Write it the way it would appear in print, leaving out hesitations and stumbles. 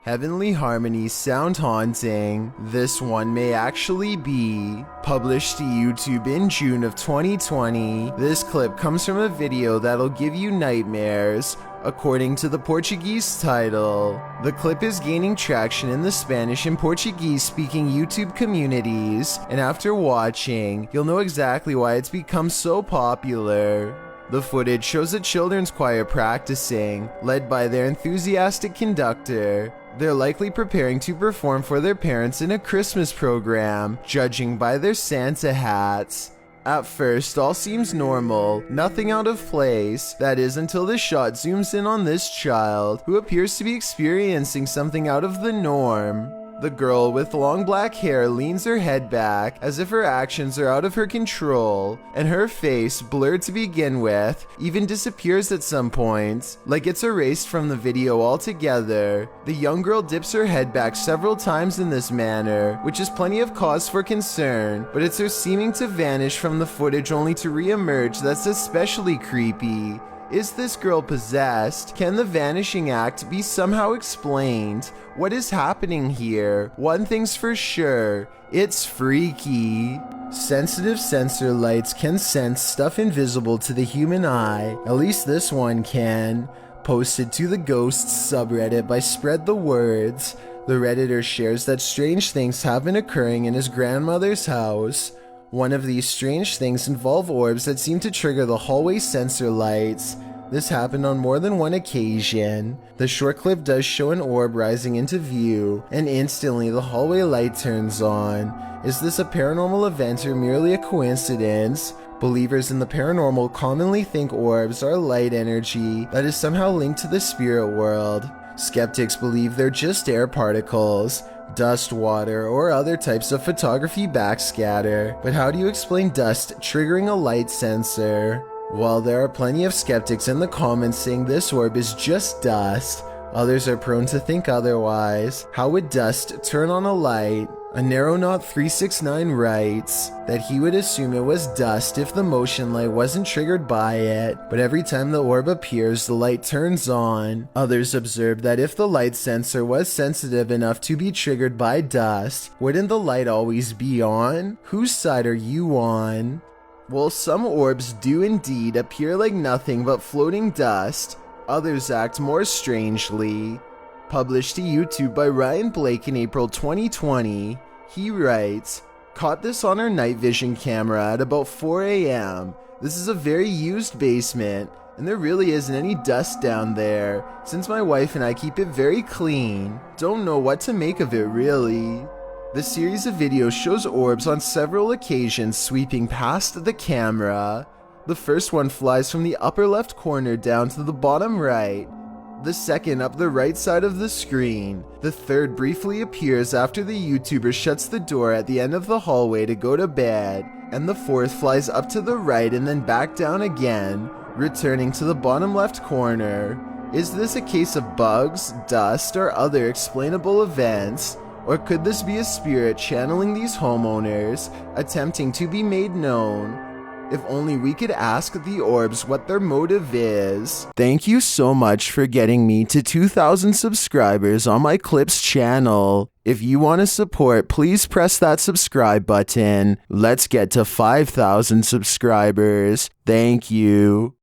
Heavenly harmonies sound haunting. This one may actually be. Published to YouTube in June of 2020, this clip comes from a video that'll give you nightmares, according to the Portuguese title. The clip is gaining traction in the Spanish and Portuguese-speaking YouTube communities, and after watching, you'll know exactly why it's become so popular. The footage shows a children's choir practicing, led by their enthusiastic conductor. They're likely preparing to perform for their parents in a Christmas program, judging by their Santa hats. At first, all seems normal, nothing out of place, that is until the shot zooms in on this child, who appears to be experiencing something out of the norm. The girl with long black hair leans her head back as if her actions are out of her control, and her face, blurred to begin with, even disappears at some point, like it's erased from the video altogether. The young girl dips her head back several times in this manner, which is plenty of cause for concern, but it's her seeming to vanish from the footage only to re-emerge that's especially creepy. Is this girl possessed? Can the vanishing act be somehow explained? What is happening here? One thing's for sure, it's freaky. Sensitive sensor lights can sense stuff invisible to the human eye, at least this one can. Posted to the Ghosts subreddit by Spread the Words, the redditor shares that strange things have been occurring in his grandmother's house. One of these strange things involve orbs that seem to trigger the hallway sensor lights. This happened on more than one occasion. The short clip does show an orb rising into view, and instantly the hallway light turns on. Is this a paranormal event or merely a coincidence? Believers in the paranormal commonly think orbs are light energy that is somehow linked to the spirit world. Skeptics believe they're just air particles, dust, water, or other types of photography backscatter. But how do you explain dust triggering a light sensor? While there are plenty of skeptics in the comments saying this orb is just dust, others are prone to think otherwise. How would dust turn on a light? Narrator369 writes that he would assume it was dust if the motion light wasn't triggered by it, but every time the orb appears, the light turns on. Others observed that if the light sensor was sensitive enough to be triggered by dust, wouldn't the light always be on? Whose side are you on? Well, some orbs do indeed appear like nothing but floating dust. Others act more strangely. Published to YouTube by Ryan Blake in April 2020, he writes, "Caught this on our night vision camera at about 4 a.m. This is a very used basement, and there really isn't any dust down there, since my wife and I keep it very clean. Don't know what to make of it really." The series of videos shows orbs on several occasions sweeping past the camera. The first one flies from the upper left corner down to the bottom right. The second up the right side of the screen. The third briefly appears after the YouTuber shuts the door at the end of the hallway to go to bed. And the fourth flies up to the right and then back down again, returning to the bottom left corner. Is this a case of bugs, dust, or other explainable events? Or could this be a spirit channeling these homeowners, attempting to be made known? If only we could ask the orbs what their motive is. Thank you so much for getting me to 2,000 subscribers on my Clips channel. If you want to support, please press that subscribe button. Let's get to 5,000 subscribers. Thank you.